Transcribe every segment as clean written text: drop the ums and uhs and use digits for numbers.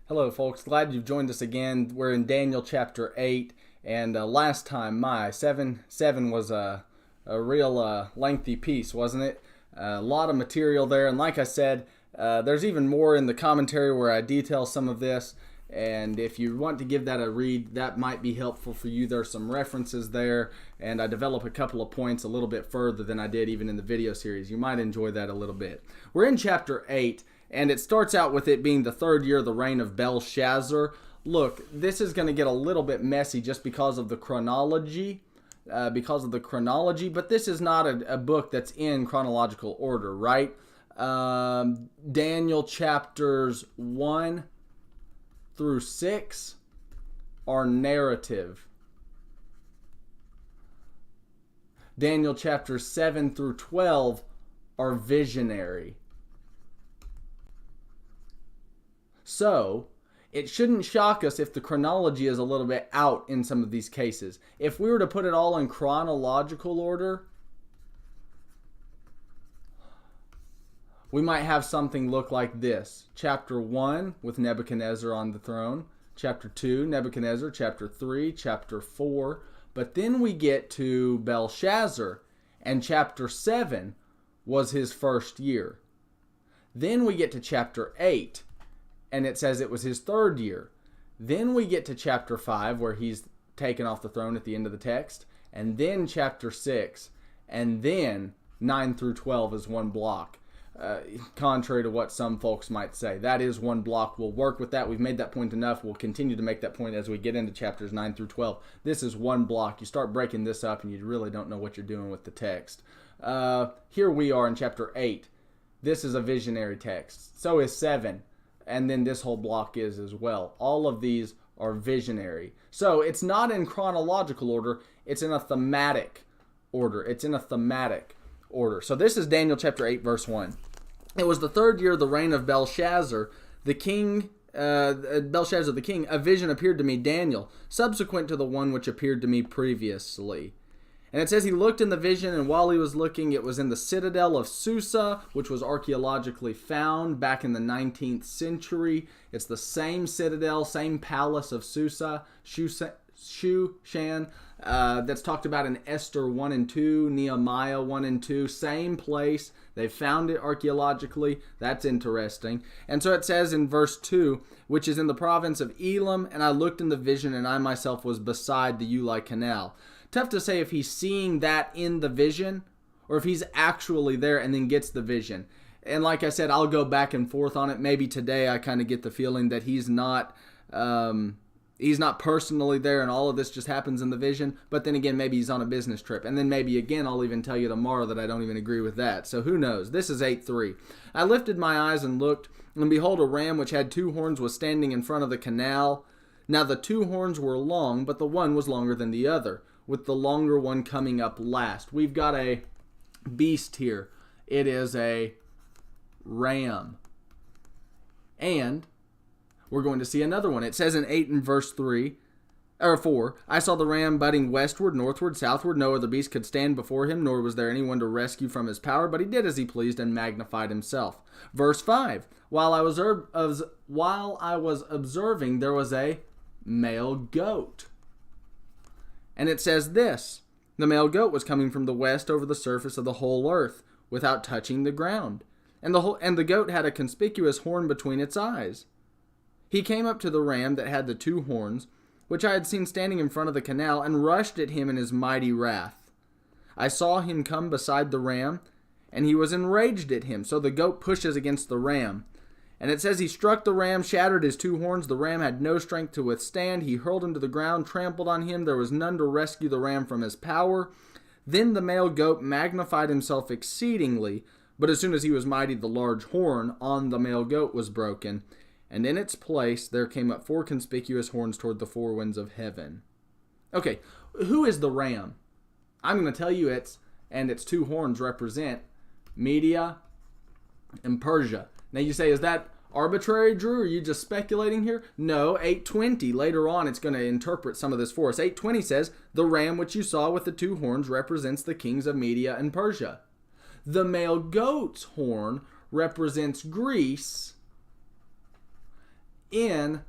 Hello, folks. Glad you've joined us again. We're in Daniel chapter 8, and last time, 7 was a real lengthy piece, wasn't it? A lot of material there, and like I said, there's even more in the commentary where I detail some of this, and if you want to give that a read, that might be helpful for you. There's some references there, and I develop a couple of points a little bit further than I did even in the video series. You might enjoy that a little bit. We're in chapter 8. And it starts out with it being the third year of the reign of Belshazzar. Look, this is going to get a little bit messy just because of the chronology. But this is not a book that's in chronological order, right? Daniel chapters 1 through 6 are narrative. Daniel chapters 7 through 12 are visionary. So, it shouldn't shock us if the chronology is a little bit out in some of these cases. If we were to put it all in chronological order, we might have something look like this. Chapter 1 with Nebuchadnezzar on the throne. Chapter 2, Nebuchadnezzar. Chapter 3, chapter 4. But then we get to Belshazzar, and chapter 7 was his first year. Then we get to chapter 8. And it says it was his third year. Then we get to chapter 5 where he's taken off the throne at the end of the text. And then chapter 6. And then 9 through 12 is one block. Contrary to what some folks might say. That is one block. We'll work with that. We've made that point enough. We'll continue to make that point as we get into chapters 9 through 12. This is one block. You start breaking this up and you really don't know what you're doing with the text. Here we are in chapter 8. This is a visionary text. So is 7. And then this whole block is as well. All of these are visionary. So it's not in chronological order. It's in a thematic order. So this is Daniel chapter 8, verse 1. It was the third year of the reign of Belshazzar, the king. Belshazzar the king, a vision appeared to me, Daniel, subsequent to the one which appeared to me previously. And it says he looked in the vision, and while he was looking, it was in the citadel of Susa, which was archaeologically found back in the 19th century. It's the same citadel, same palace of Susa, Shushan, that's talked about in Esther 1 and 2, Nehemiah 1 and 2, same place. They found it archaeologically. That's interesting. And so it says in verse 2, which is in the province of Elam, and I looked in the vision, and I myself was beside the Ulai Canal. Tough to say if he's seeing that in the vision or if he's actually there and then gets the vision. And like I said, I'll go back and forth on it. Maybe today I kind of get the feeling that he's not personally there and all of this just happens in the vision. But then again, maybe he's on a business trip. And then maybe again, I'll even tell you tomorrow that I don't even agree with that. So who knows? This is 8:3. I lifted my eyes and looked, and behold, a ram which had 2 horns was standing in front of the canal. Now the 2 horns were long, but the one was longer than the other, with the longer one coming up last. We've got a beast here. It is a ram. And we're going to see another one. It says in 8 and verse 3, or 4, I saw the ram butting westward, northward, southward. No other beast could stand before him, nor was there anyone to rescue from his power, but he did as he pleased and magnified himself. Verse 5, while I was observing, there was a male goat. And it says this, the male goat was coming from the west over the surface of the whole earth, without touching the ground. And the goat had a conspicuous horn between its eyes. He came up to the ram that had the 2 horns, which I had seen standing in front of the canal, and rushed at him in his mighty wrath. I saw him come beside the ram, and he was enraged at him. So the goat pushes against the ram. And it says he struck the ram, shattered his 2 horns. The ram had no strength to withstand. He hurled him to the ground, trampled on him. There was none to rescue the ram from his power. Then the male goat magnified himself exceedingly. But as soon as he was mighty, the large horn on the male goat was broken. And in its place there came up 4 conspicuous horns toward the 4 winds of heaven. Okay, who is the ram? I'm going to tell you its 2 horns represent Media and Persia. Now you say, is that arbitrary, Drew? Are you just speculating here? No, 8:20. Later on, it's going to interpret some of this for us. 8:20 says, the ram which you saw with the 2 horns represents the kings of Media and Persia. The male goat's horn represents Greece in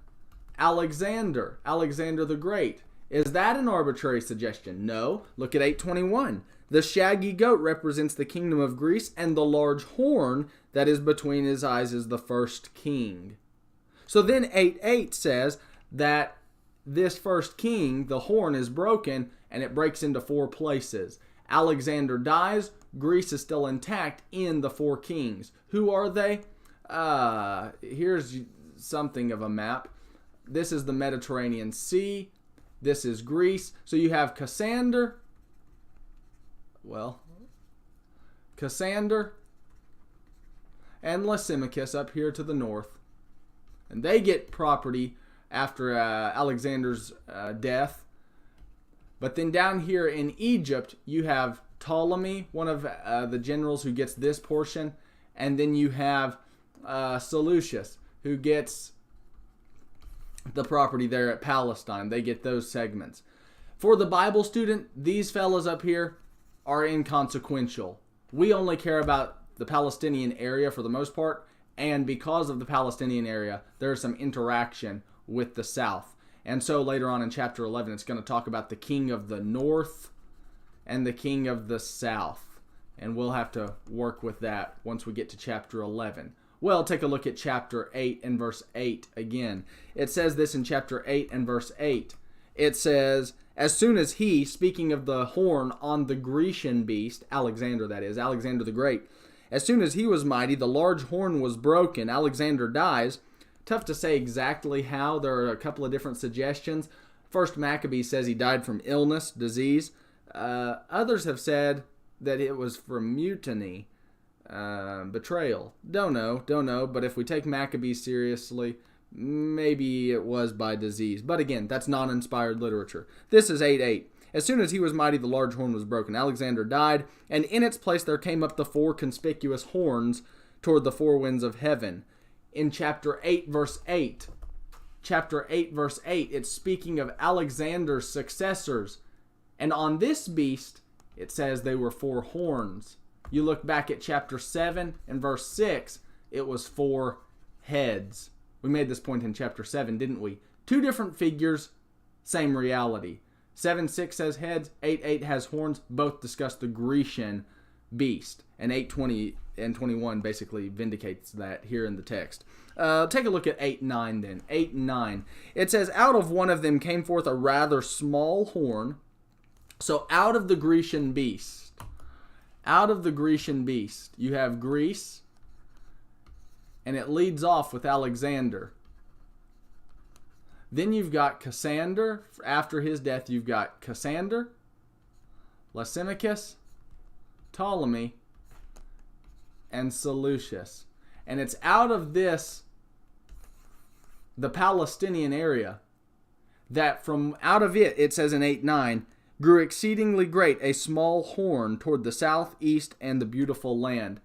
Alexander the Great. Is that an arbitrary suggestion? No. Look at 8:21. The shaggy goat represents the kingdom of Greece, and the large horn that is between his eyes is the first king. So then 8:8 says that this first king, the horn is broken, and it breaks into 4 places. Alexander dies. Greece is still intact in the 4 kings. Who are they? Here's something of a map. This is the Mediterranean Sea. This is Greece. So you have Cassander and Lysimachus up here to the north. And they get property after Alexander's death. But then down here in Egypt, you have Ptolemy, one of the generals who gets this portion. And then you have Seleucus, who gets the property there at Palestine. They get those segments. For the Bible student, these fellas up here are inconsequential. We only care about the Palestinian area for the most part, and because of the Palestinian area, there's some interaction with the south. And so later on in chapter 11, it's going to talk about the king of the north and the king of the south. And we'll have to work with that once we get to chapter 11. Well, take a look at chapter 8 and verse 8 again. It says this in chapter 8 and verse 8. It says, as soon as he, speaking of the horn on the Grecian beast, Alexander that is, Alexander the Great, as soon as he was mighty, the large horn was broken. Alexander dies. Tough to say exactly how. There are a couple of different suggestions. First Maccabees says he died from illness, disease. Others have said that it was from mutiny. Betrayal. Don't know, but if we take Maccabees seriously, maybe it was by disease. But again, that's non-inspired literature. This is 8:8. As soon as he was mighty, the large horn was broken. Alexander died, and in its place there came up the 4 conspicuous horns toward the 4 winds of heaven. In chapter 8, verse 8, it's speaking of Alexander's successors. And on this beast, it says they were 4 horns. You look back at chapter 7 and verse 6, it was 4 heads. We made this point in chapter 7, didn't we? 2 different figures, same reality. 7:6 says heads, 8:8 has horns. Both discuss the Grecian beast. And 8:20 and 21 basically vindicates that here in the text. Take a look at 8:9 then. 8:9. It says, out of one of them came forth a rather small horn. So out of the Grecian beast, you have Greece, and it leads off with Alexander. Then you've got Cassander. After his death, you've got Cassander, Lysimachus, Ptolemy, and Seleucus. And it's out of this, the Palestinian area, that from out of it, it says in 8:9, grew exceedingly great a small horn toward the south, east, and the beautiful land.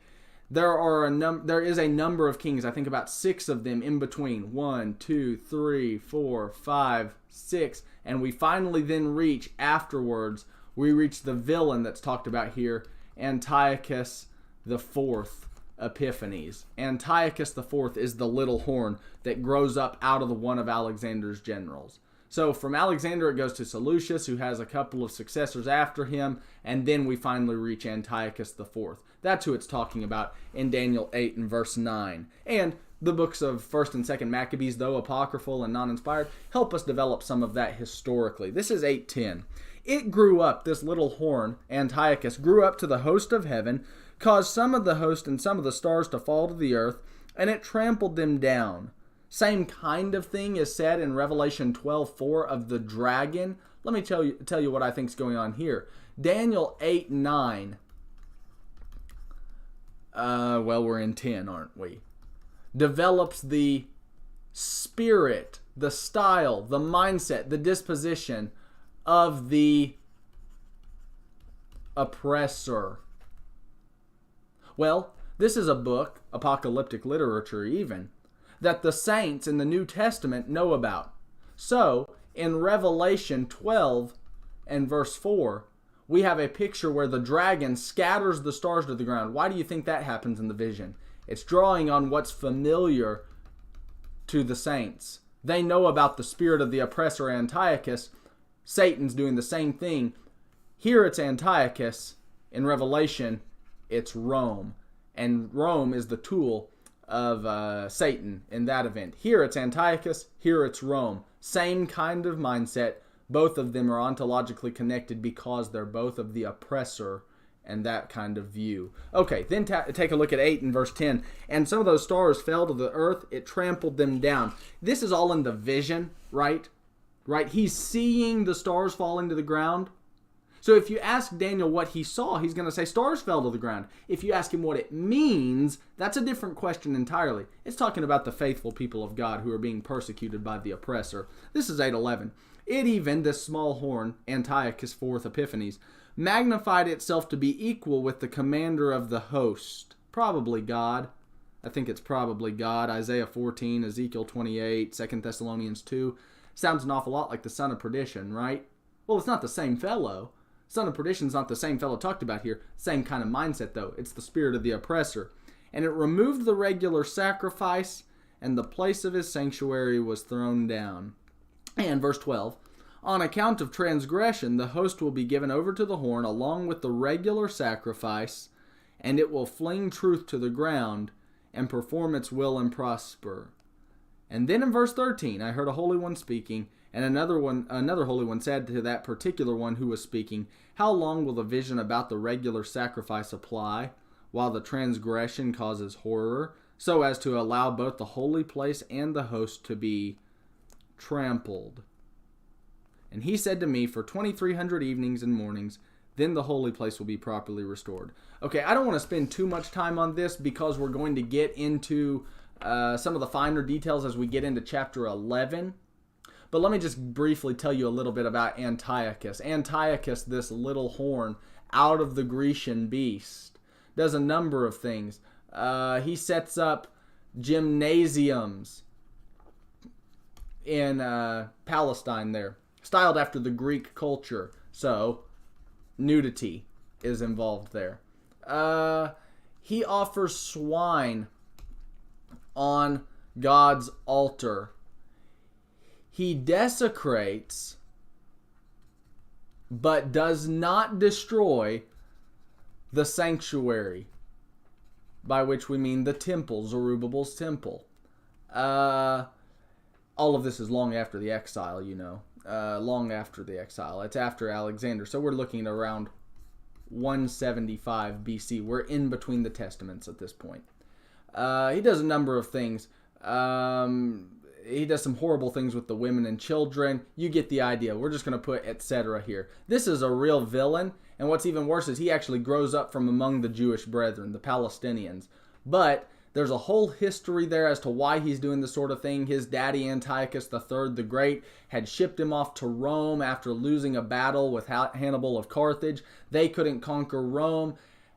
There is a number of kings, I think about 6 of them in between. 1, 2, 3, 4, 5, 6. And we finally then reach, afterwards, we reach the villain that's talked about here, Antiochus IV Epiphanes. Antiochus IV is the little horn that grows up out of one of Alexander's generals. So from Alexander it goes to Seleucus, who has a couple of successors after him, and then we finally reach Antiochus IV. That's who it's talking about in Daniel 8 and verse 9. And the books of 1st and 2nd Maccabees, though apocryphal and non-inspired, help us develop some of that historically. This is 8:10. It grew up, this little horn, Antiochus, grew up to the host of heaven, caused some of the host and some of the stars to fall to the earth, and it trampled them down. Same kind of thing is said in Revelation 12:4 of the dragon. Let me tell you what I think is going on here. Daniel 8:9. Well, we're in 10, aren't we? Develops the spirit, the style, the mindset, the disposition of the oppressor. Well, this is a book, apocalyptic literature even, that the saints in the New Testament know about. So, in Revelation 12 and verse 4, we have a picture where the dragon scatters the stars to the ground. Why do you think that happens in the vision? It's drawing on what's familiar to the saints. They know about the spirit of the oppressor Antiochus. Satan's doing the same thing. Here it's Antiochus. In Revelation, it's Rome. And Rome is the tool of Satan in that event. Here it's Antiochus. Here it's Rome. Same kind of mindset. Both of them are ontologically connected because they're both of the oppressor and that kind of view. Okay, then take a look at 8 and verse 10. And some of those stars fell to the earth. It trampled them down. This is all in the vision, right? Right? He's seeing the stars falling to the ground. So if you ask Daniel what he saw, he's going to say stars fell to the ground. If you ask him what it means, that's a different question entirely. It's talking about the faithful people of God who are being persecuted by the oppressor. This is 8:11. It even, this small horn, Antiochus IV Epiphanes, magnified itself to be equal with the commander of the host. Probably God. I think it's probably God. Isaiah 14, Ezekiel 28, 2 Thessalonians 2. Sounds an awful lot like the son of perdition, right? Well, it's not the same fellow. Son of perdition is not the same fellow talked about here. Same kind of mindset, though. It's the spirit of the oppressor. And it removed the regular sacrifice, and the place of his sanctuary was thrown down. And verse 12, on account of transgression, the host will be given over to the horn along with the regular sacrifice, and it will fling truth to the ground and perform its will and prosper. And then in verse 13, I heard a holy one speaking, and another holy one said to that particular one who was speaking, how long will the vision about the regular sacrifice apply, while the transgression causes horror, so as to allow both the holy place and the host to be trampled? And he said to me, for 2,300 evenings and mornings, then the holy place will be properly restored. Okay, I don't want to spend too much time on this because we're going to get into some of the finer details as we get into chapter 11. But let me just briefly tell you a little bit about Antiochus. Antiochus, this little horn out of the Grecian beast, does a number of things. He sets up gymnasiums in Palestine there, styled after the Greek culture. So, nudity is involved there. He offers swine on God's altar. He desecrates, but does not destroy the sanctuary, by which we mean the temple, Zerubbabel's temple. All of this is long after the exile, you know. Long after the exile. It's after Alexander. So we're looking at around 175 BC. We're in between the testaments at this point. He does a number of things. He does some horrible things with the women and children. You get the idea. We're just going to put etc. here. This is a real villain. And what's even worse is he actually grows up from among the Jewish brethren, the Palestinians. But there's a whole history there as to why he's doing this sort of thing. His daddy, Antiochus III the Great, had shipped him off to Rome after losing a battle with Hannibal of Carthage. They couldn't conquer Rome.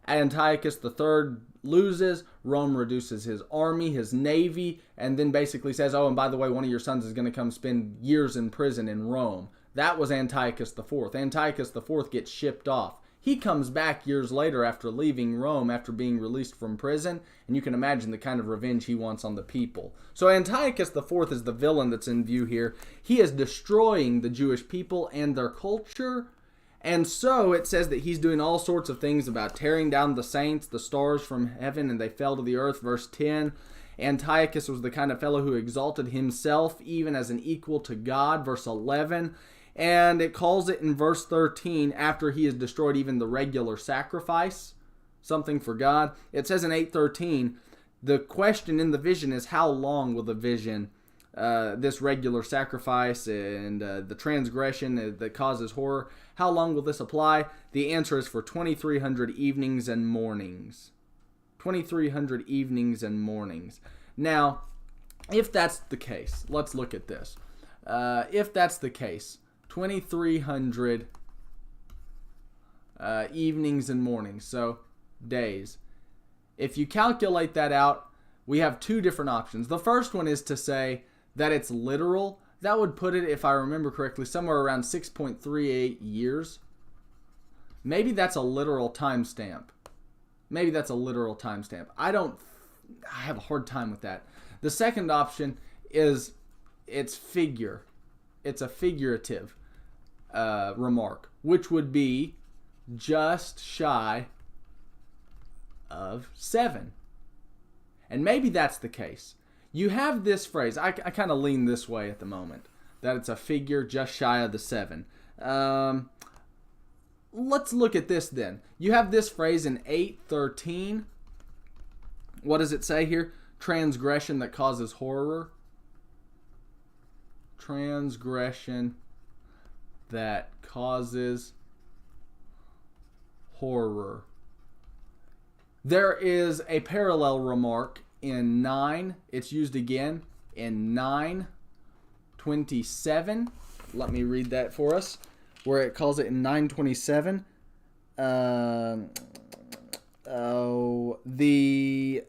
Antiochus III loses. Rome reduces his army, his navy, and then basically says, oh, and by the way, one of your sons is going to come spend years in prison in Rome. That was Antiochus IV. Antiochus IV gets shipped off. He comes back years later after leaving Rome, after being released from prison, and you can imagine the kind of revenge he wants on the people. So Antiochus IV is the villain that's in view here. He is destroying the Jewish people and their culture, and so it says that he's doing all sorts of things about tearing down the saints, the stars from heaven, and they fell to the earth, verse 10. Antiochus was the kind of fellow who exalted himself even as an equal to God, verse 11. And it calls it in verse 13, after he has destroyed even the regular sacrifice, something for God. It says in 8:13, the question in the vision is, how long will the vision, this regular sacrifice and the transgression that causes horror, how long will this apply? The answer is for 2,300 evenings and mornings. 2,300 evenings and mornings. Now, if that's the case, let's look at this. If that's the case, 2,300 evenings and mornings, so days. If you calculate that out, we have two different options. The first one is to say that it's literal. That would put it, if I remember correctly, somewhere around 6.38 years. Maybe that's a literal timestamp. I have a hard time with that. The second option is its figure. It's a figurative remark, which would be just shy of 7. And maybe that's the case. You have this phrase. I kind of lean this way at the moment, that it's a figure just shy of the 7. Let's look at this then. You have this phrase in 8:13. What does it say here? Transgression that causes horror. Transgression that causes horror. There is a parallel remark in 9. It's used again in 9:27. Let me read that for us, where it calls it in 9:27. The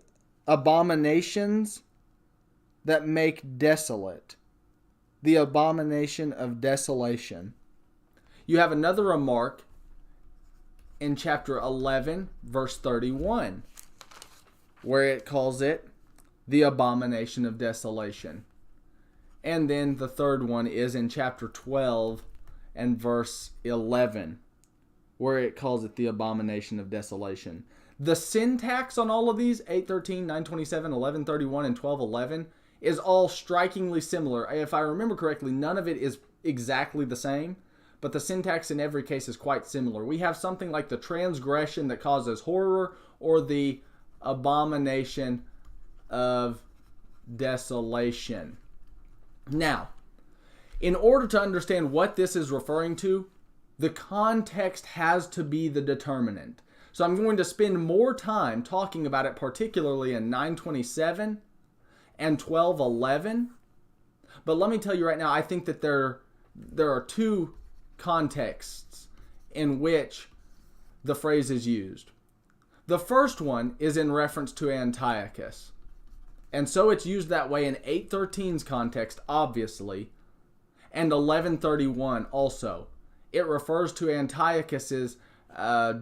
abominations that make desolate. The abomination of desolation. You have another remark in chapter 11, verse 31, where it calls it the abomination of desolation. And then the third one is in chapter 12 and verse 11, where it calls it the abomination of desolation. The syntax on all of these, 8:13, 9:27, 11:31, and 12:11, is all strikingly similar. If I remember correctly, none of it is exactly the same, but the syntax in every case is quite similar. We have something like the transgression that causes horror, or the abomination of desolation. Now, in order to understand what this is referring to, the context has to be the determinant. So I'm going to spend more time talking about it, particularly in 9:27 and 12:11. But let me tell you right now, I think that there are two contexts in which the phrase is used. The first one is in reference to Antiochus. And so it's used that way in 8:13's context, obviously, and 11:31 also. It refers to Antiochus's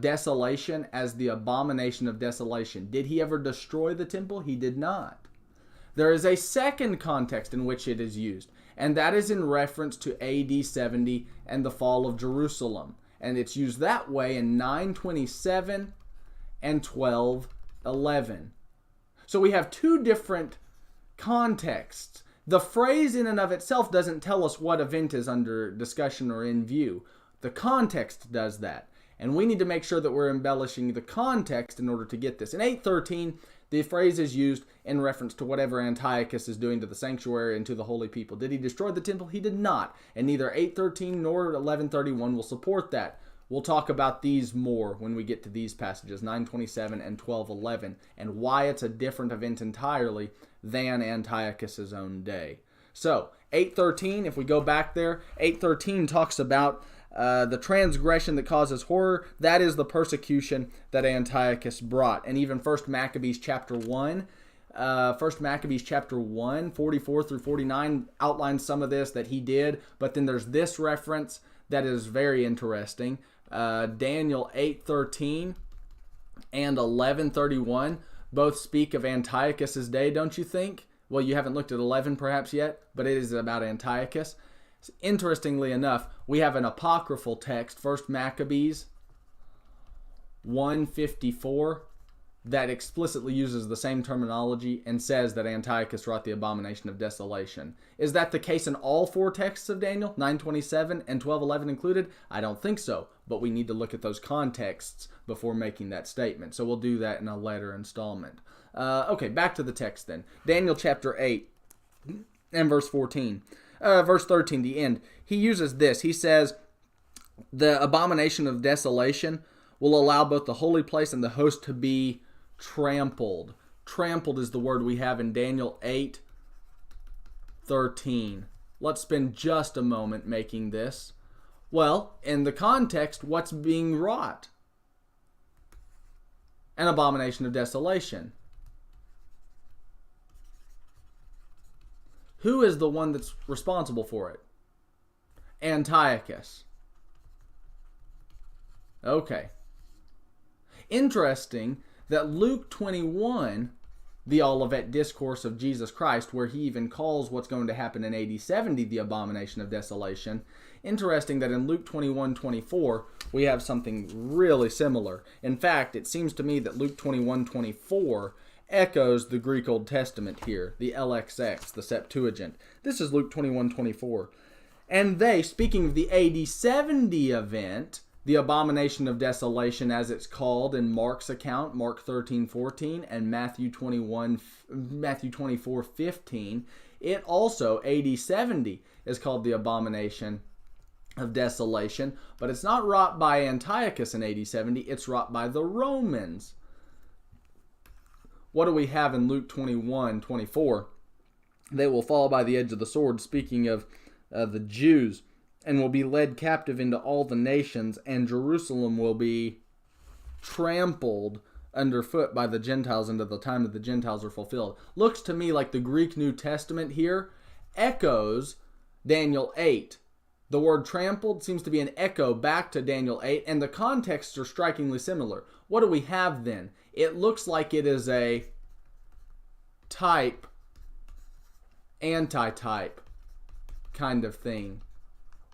desolation as the abomination of desolation. Did he ever destroy the temple? He did not. There is a second context in which it is used, and that is in reference to AD 70 and the fall of Jerusalem. And it's used that way in 9:27 and 12:11. So we have two different contexts. The phrase in and of itself doesn't tell us what event is under discussion or in view. The context does that. And we need to make sure that we're embellishing the context in order to get this. In 8:13, the phrase is used in reference to whatever Antiochus is doing to the sanctuary and to the holy people. Did he destroy the temple? He did not. And neither 8:13 nor 11:31 will support that. We'll talk about these more when we get to these passages, 9:27 and 12:11, and why it's a different event entirely than Antiochus's own day. So, 8:13, if we go back there, 8:13 talks about the transgression that causes horror. That is the persecution that Antiochus brought. And even 1 Maccabees chapter 1, 1 Maccabees chapter 1, 44 through 49 outlines some of this that he did. But then there's this reference that is very interesting. Daniel 8:13 and 11:31 both speak of Antiochus's day, don't you think? Well, you haven't looked at 11 perhaps yet, but it is about Antiochus. Interestingly enough, we have an apocryphal text, 1 Maccabees 1:54, that explicitly uses the same terminology and says that Antiochus wrought the abomination of desolation. Is that the case in all four texts of Daniel, 9:27 and 12:11 included? I don't think so, but we need to look at those contexts before making that statement. So we'll do that in a later installment. Okay, back to the text then. Daniel chapter 8 and verse 14. Verse 13, the end. He uses this. He says, the abomination of desolation will allow both the holy place and the host to be trampled. Trampled is the word we have in Daniel 8:13. Let's spend just a moment making this. Well, in the context, what's being wrought? An abomination of desolation. Who is the one that's responsible for it? Antiochus. Okay. Interesting that Luke 21 the Olivet Discourse of Jesus Christ, where he even calls what's going to happen in AD 70 the abomination of desolation. Interesting that in Luke 21:24, we have something really similar. In fact, it seems to me that Luke 21:24 echoes the Greek Old Testament here, the LXX, the Septuagint. This is Luke 21:24. And they, speaking of the AD 70 event, the abomination of desolation as it's called in Mark's account, Mark 13:14, and Matthew 24:15, it also, AD 70, is called the abomination of desolation, but it's not wrought by Antiochus in AD 70, it's wrought by the Romans. What do we have in Luke 21:24? They will fall by the edge of the sword, speaking of the Jews, and will be led captive into all the nations, and Jerusalem will be trampled underfoot by the Gentiles until the time of the Gentiles are fulfilled. Looks to me like the Greek New Testament here echoes Daniel 8. The word trampled seems to be an echo back to Daniel 8, and the contexts are strikingly similar. What do we have then? It looks like it is a type, anti-type kind of thing,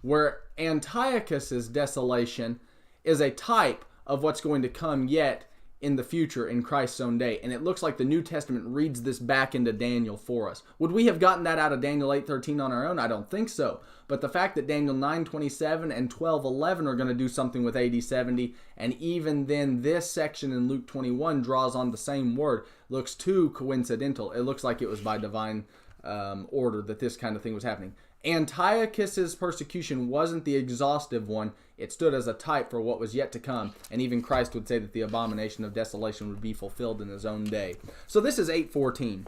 where Antiochus's desolation is a type of what's going to come yet in the future in Christ's own day. And it looks like the New Testament reads this back into Daniel for us. Would we have gotten that out of Daniel 8:13 on our own? I don't think so. But the fact that Daniel 9:27 and 12:11 are going to do something with AD 70, and even then this section in Luke 21 draws on the same word, looks too coincidental. It looks like it was by divine order that this kind of thing was happening. Antiochus's persecution wasn't the exhaustive one. It stood as a type for what was yet to come. And even Christ would say that the abomination of desolation would be fulfilled in his own day. So this is 8:14.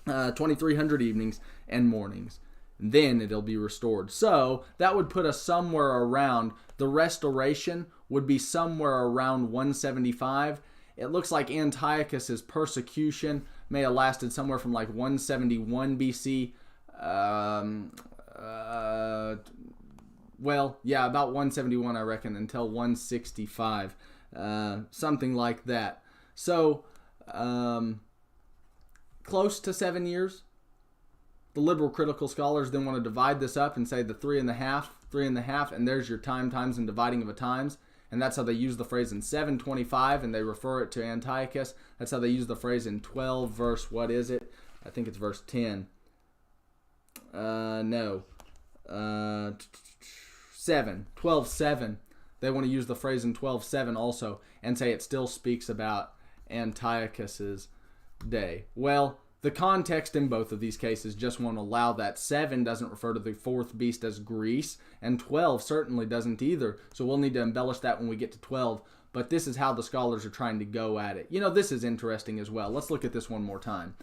2,300 evenings and mornings. Then it'll be restored. So that would put us somewhere around, the restoration would be somewhere around 175. It looks like Antiochus's persecution may have lasted somewhere from like 171 BC. About 171, I reckon, until 165, something like that. So, close to 7 years. The liberal critical scholars then want to divide this up and say the 3.5, and there's your times and dividing of a times. And that's how they use the phrase in 7:25, and they refer it to Antiochus. That's how they use the phrase in 12 verse, what is it? I think it's verse 10. 12:7. They want to use the phrase in 12:7 also and say it still speaks about Antiochus's day. Well, the context in both of these cases just won't allow that. 7 doesn't refer to the fourth beast as Greece, and 12 certainly doesn't either. So we'll need to embellish that when we get to 12. But this is how the scholars are trying to go at it. You know, this is interesting as well. Let's look at this one more time.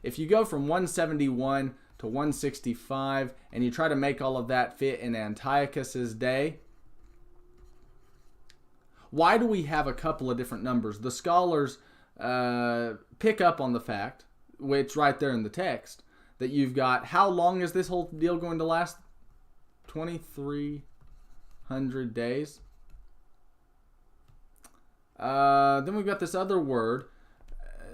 If you go from 171 to 165, and you try to make all of that fit in Antiochus's day, why do we have a couple of different numbers? The scholars pick up on the fact, which right there in the text, that you've got, how long is this whole deal going to last? 2,300 days. Then we've got this other word.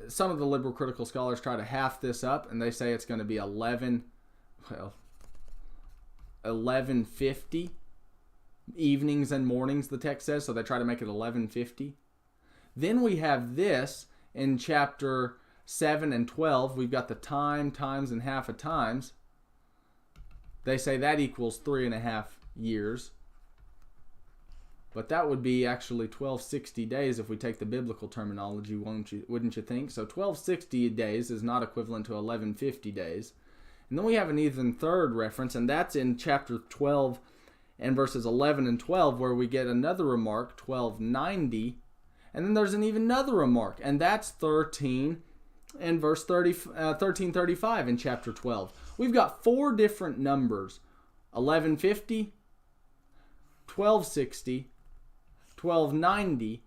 Some of the liberal critical scholars try to half this up, and they say it's going to be 1150 evenings and mornings, the text says, so they try to make it 1150. Then we have this in chapter 7 and 12. We've got the times, and half a times. They say that equals 3.5 years. But that would be actually 1260 days if we take the biblical terminology, wouldn't you think? So 1260 days is not equivalent to 1150 days. And then we have an even third reference, and that's in chapter 12 and verses 11 and 12, where we get another remark, 1290. And then there's an even another remark, and that's 13 and verse 1335 in chapter 12. We've got 4 different numbers: 1150, 1260, 1290,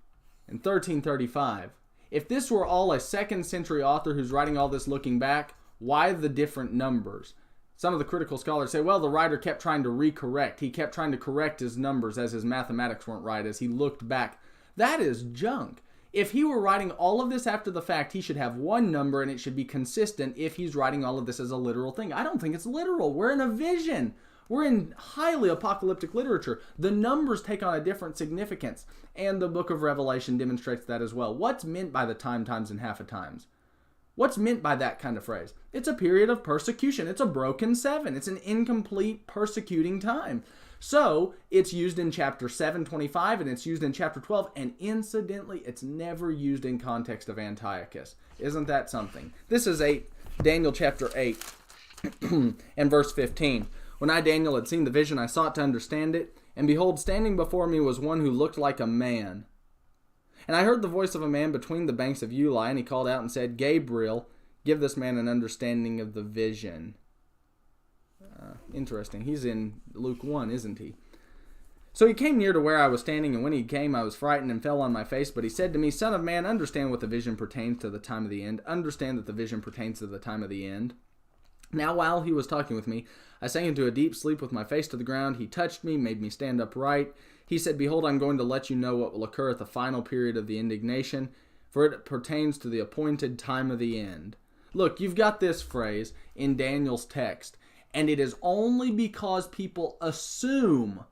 and 1335. If this were all a 2nd century author who's writing all this looking back, why the different numbers? Some of the critical scholars say, well, the writer kept trying to recorrect. He kept trying to correct his numbers as his mathematics weren't right as he looked back. That is junk. If he were writing all of this after the fact, he should have one number and it should be consistent if he's writing all of this as a literal thing. I don't think it's literal. We're in a vision. We're in highly apocalyptic literature. The numbers take on a different significance, and the book of Revelation demonstrates that as well. What's meant by the time, times, and half a times? What's meant by that kind of phrase? It's a period of persecution. It's a broken 7. It's an incomplete persecuting time. So it's used in chapter 7:25 and it's used in chapter 12, and incidentally, it's never used in context of Antiochus. Isn't that something? This is Daniel chapter 8 and verse 15. When I, Daniel, had seen the vision, I sought to understand it, and behold, standing before me was one who looked like a man. And I heard the voice of a man between the banks of Uli, and he called out and said, Gabriel, give this man an understanding of the vision. Interesting. He's in Luke 1, isn't he? So he came near to where I was standing, and when he came, I was frightened and fell on my face. But he said to me, Son of man, understand what the vision pertains to the time of the end. Understand that the vision pertains to the time of the end. Now while he was talking with me, I sank into a deep sleep with my face to the ground. He touched me, made me stand upright. He said, Behold, I'm going to let you know what will occur at the final period of the indignation, for it pertains to the appointed time of the end. Look, you've got this phrase in Daniel's text, and it is only because people assume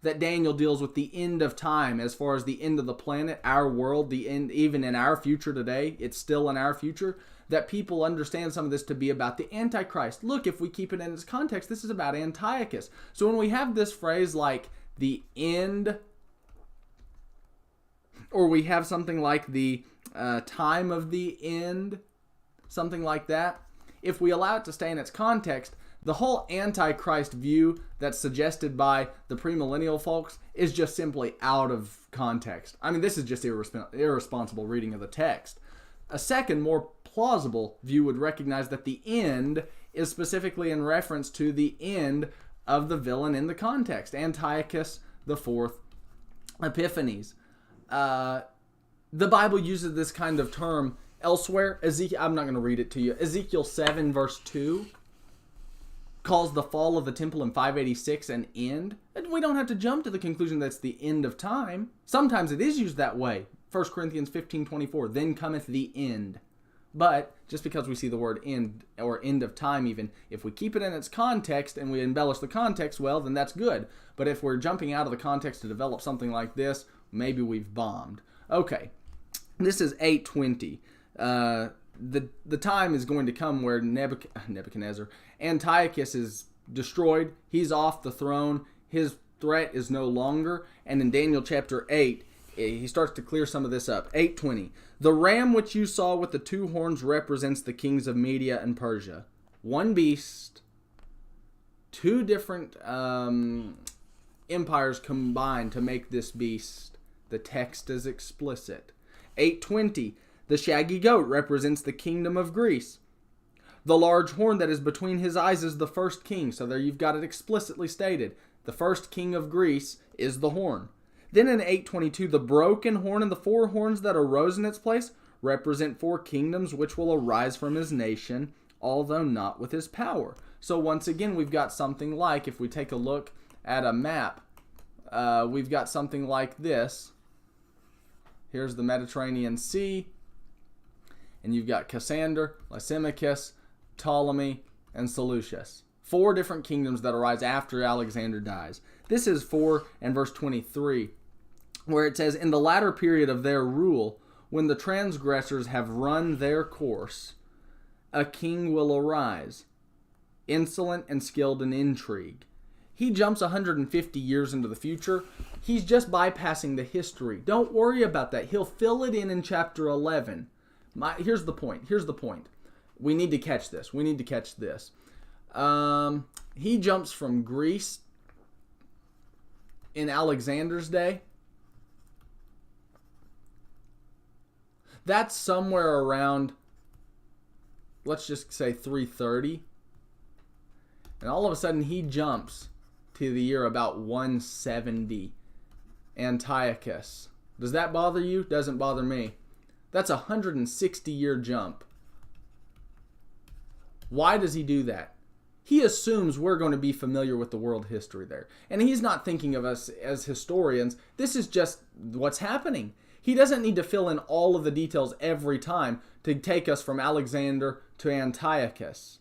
that Daniel deals with the end of time as far as the end of the planet, our world, the end, even in our future today, it's still in our future, that people understand some of this to be about the Antichrist. Look, if we keep it in its context, this is about Antiochus. So when we have this phrase like the end, or we have something like the time of the end, something like that, if we allow it to stay in its context, the whole Antichrist view that's suggested by the premillennial folks is just simply out of context. I mean, this is just irresponsible reading of the text. A second, more plausible view would recognize that the end is specifically in reference to the end of the villain in the context, Antiochus IV Epiphanes. The Bible uses this kind of term elsewhere. I'm not going to read it to you. Ezekiel 7 verse 2 calls the fall of the temple in 586 an end. And we don't have to jump to the conclusion that it's the end of time. Sometimes it is used that way. 1 Corinthians 15:24, then cometh the end. But just because we see the word end or end of time, even if we keep it in its context and we embellish the context, well, then that's good. But if we're jumping out of the context to develop something like this, maybe we've bombed. Okay, this is 820. The time is going to come where Nebuchadnezzar, Antiochus is destroyed. He's off the throne. His threat is no longer. And in Daniel chapter 8, he starts to clear some of this up. 8:20. The ram which you saw with the 2 horns represents the kings of Media and Persia. One beast, 2 different empires combined to make this beast. The text is explicit. 8:20. The shaggy goat represents the kingdom of Greece. The large horn that is between his eyes is the first king. So there you've got it explicitly stated. The first king of Greece is the horn. Then in 8:22, the broken horn and the 4 horns that arose in its place represent 4 kingdoms which will arise from his nation, although not with his power. So once again, we've got something like, if we take a look at a map, we've got something like this. Here's the Mediterranean Sea, and you've got Cassander, Lysimachus, Ptolemy, and Seleucus. 4 different kingdoms that arise after Alexander dies. This is 4 and verse 23, where it says, in the latter period of their rule, when the transgressors have run their course, a king will arise, insolent and skilled in intrigue. He jumps 150 years into the future. He's just bypassing the history. Don't worry about that. He'll fill it in chapter 11. Here's the point. We need to catch this. He jumps from Greece in Alexander's day. That's somewhere around, let's just say 330. And all of a sudden he jumps to the year about 170. Antiochus. Does that bother you? Doesn't bother me. That's a 160-year jump. Why does he do that? he assumes we're going to be familiar with the world history there. And he's not thinking of us as historians. This is just what's happening. He doesn't need to fill in all of the details every time to take us from Alexander to Antiochus.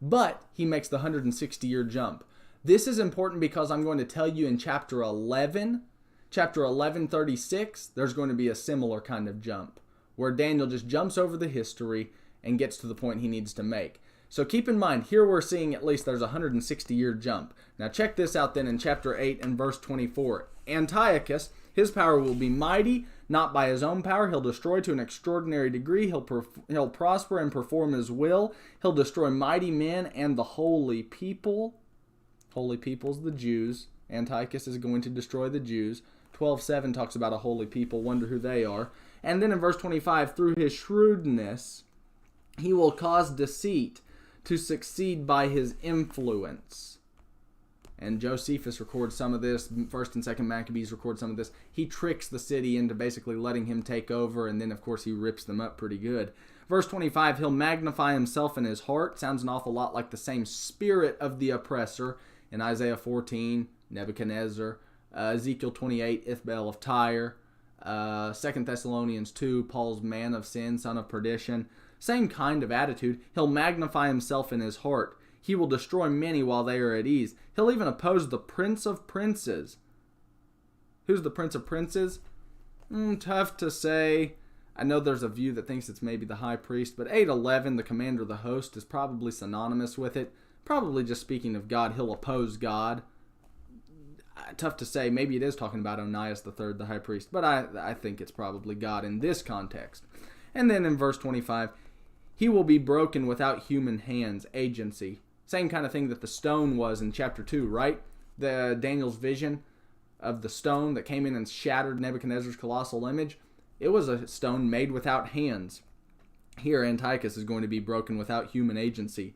But he makes the 160-year jump. This is important because I'm going to tell you in chapter 11:36, there's going to be a similar kind of jump, where Daniel just jumps over the history and gets to the point he needs to make. So keep in mind, here we're seeing at least there's a 160-year jump. Now check this out then in chapter 8 and verse 24. Antiochus, his power will be mighty, not by his own power. He'll destroy to an extraordinary degree. He'll prosper and perform his will. He'll destroy mighty men and the holy people. Holy people's the Jews. Antiochus is going to destroy the Jews. 12:7 talks about a holy people. Wonder who they are. And then in verse 25, through his shrewdness, he will cause deceit to succeed by his influence. And Josephus records some of this. 1st and 2nd Maccabees record some of this. He tricks the city into basically letting him take over, and then of course he rips them up pretty good. Verse 25, he'll magnify himself in his heart. Sounds an awful lot like the same spirit of the oppressor in Isaiah 14, Nebuchadnezzar, Ezekiel 28, Ithbaal of Tyre, 2 Thessalonians 2, Paul's man of sin, son of perdition. Same kind of attitude. He'll magnify himself in his heart. He will destroy many while they are at ease. He'll even oppose the prince of princes. Who's the prince of princes? Tough to say. I know there's a view that thinks it's maybe the high priest, but 8:11, the commander of the host, is probably synonymous with it. Probably just speaking of God. He'll oppose God. Tough to say. Maybe it is talking about Onias III, the high priest, but I think it's probably God in this context. And then in verse 25, he will be broken without human hands, agency. Same kind of thing that the stone was in chapter 2, right? Daniel's vision of the stone that came in and shattered Nebuchadnezzar's colossal image. It was a stone made without hands. Here, Antiochus is going to be broken without human agency.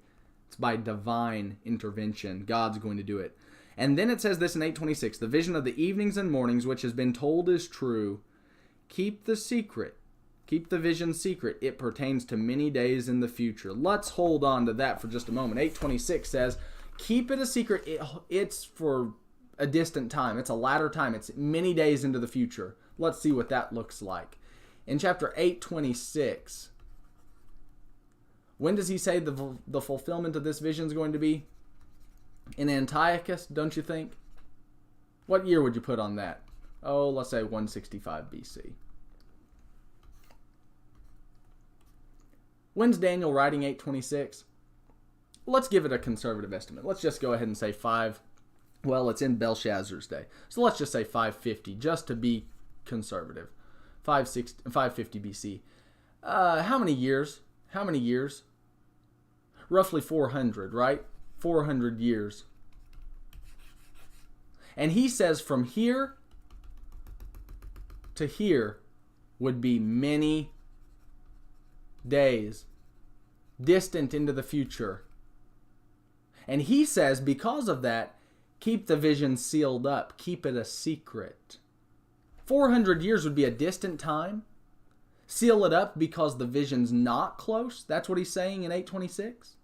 It's by divine intervention. God's going to do it. And then it says this in 8:26, the vision of the evenings and mornings which has been told is true. Keep the secret. Keep the vision secret. It pertains to many days in the future. Let's hold on to that for just a moment. 8:26 says, keep it a secret. It's for a distant time. It's a latter time. It's many days into the future. Let's see what that looks like. In chapter 8:26, when does he say the fulfillment of this vision is going to be? In Antiochus, don't you think? What year would you put on that? Oh, let's say 165 BC. When's Daniel writing 8:26? Let's give it a conservative estimate. Let's just go ahead and say 5. Well, it's in Belshazzar's day. So let's just say 550, just to be conservative. 550 BC. How many years? How many years? Roughly 400, right? 400 years. And he says from here to here would be many days, distant into the future. And he says because of that, keep the vision sealed up, keep it a secret. 400 years would be a distant time. Seal it up because the vision's not close. That's what he's saying in 8:26.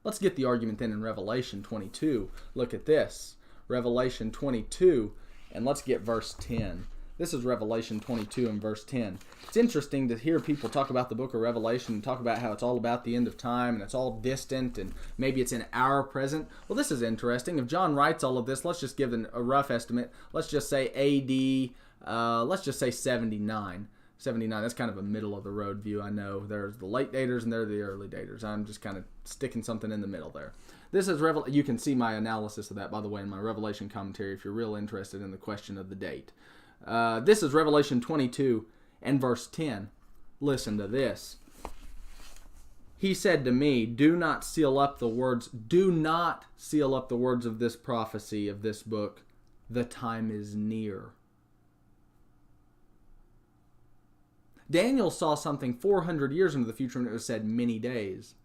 Let's get the argument then in Revelation 22. Look at this. Revelation 22, and let's get verse 10. This is Revelation 22 and verse 10. It's interesting to hear people talk about the book of Revelation and talk about how it's all about the end of time and it's all distant and maybe it's in our present. Well, this is interesting. If John writes all of this, let's just give a rough estimate. Let's just say AD, let's just say 79. 79, that's kind of a middle of the road view. I know there's the late daters and there are the early daters. I'm just kind of sticking something in the middle there. This is you can see my analysis of that, by the way, in my Revelation commentary if you're real interested in the question of the date. This is Revelation 22 and verse 10. Listen to this. He said to me, do not seal up the words of this prophecy of this book. The time is near. Daniel saw something 400 years into the future and it was said many days.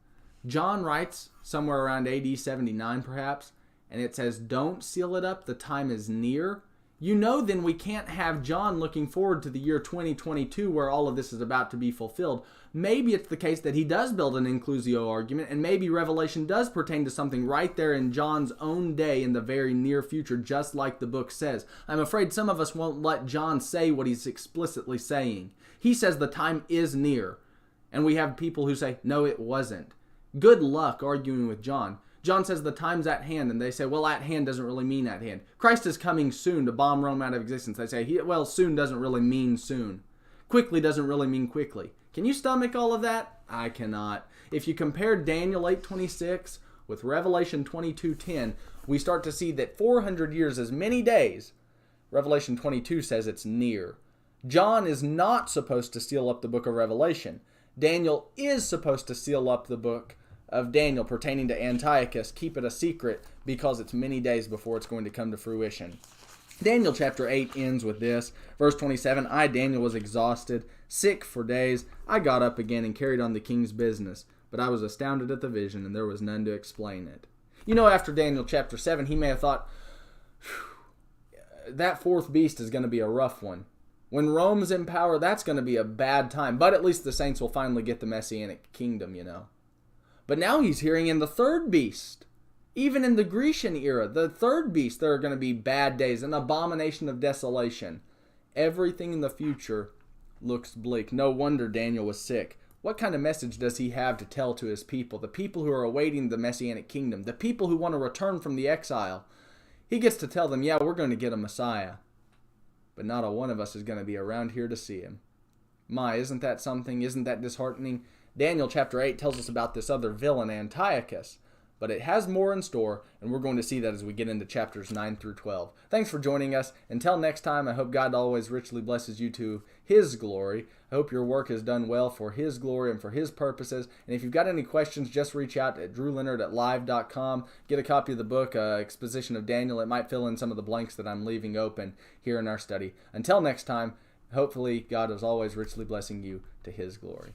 John writes somewhere around AD 79 perhaps, and it says don't seal it up, the time is near. You know, then we can't have John looking forward to the year 2022 where all of this is about to be fulfilled. Maybe it's the case that he does build an inclusio argument, and maybe Revelation does pertain to something right there in John's own day in the very near future, just like the book says. I'm afraid some of us won't let John say what he's explicitly saying. He says the time is near, and we have people who say, no, it wasn't. Good luck arguing with John. John says the time's at hand, and they say, well, at hand doesn't really mean at hand. Christ is coming soon to bomb Rome out of existence. They say, well, soon doesn't really mean soon. Quickly doesn't really mean quickly. Can you stomach all of that? I cannot. If you compare Daniel 8:26 with Revelation 22:10, we start to see that 400 years is many days. Revelation 22 says it's near. John is not supposed to seal up the book of Revelation. Daniel is supposed to seal up the book of Daniel pertaining to Antiochus. Keep it a secret because it's many days before it's going to come to fruition. Daniel chapter 8 ends with this. Verse 27, I, Daniel, was exhausted, sick for days. I got up again and carried on the king's business, but I was astounded at the vision, and there was none to explain it. You know, after Daniel chapter 7, he may have thought, that fourth beast is going to be a rough one. When Rome's in power, that's going to be a bad time. But at least the saints will finally get the Messianic kingdom, you know. But now he's hearing in the third beast. Even in the Grecian era, the third beast, there are going to be bad days, an abomination of desolation. Everything in the future looks bleak. No wonder Daniel was sick. What kind of message does he have to tell to his people? The people who are awaiting the Messianic kingdom. The people who want to return from the exile. He gets to tell them, yeah, we're going to get a Messiah. But not a one of us is going to be around here to see him. My, isn't that something? Isn't that disheartening? Daniel chapter 8 tells us about this other villain, Antiochus. But it has more in store, and we're going to see that as we get into chapters 9 through 12. Thanks for joining us. Until next time, I hope God always richly blesses you to His glory. I hope your work is done well for His glory and for His purposes. And if you've got any questions, just reach out at drewleonard@live.com. Get a copy of the book, Exposition of Daniel. It might fill in some of the blanks that I'm leaving open here in our study. Until next time, hopefully God is always richly blessing you to His glory.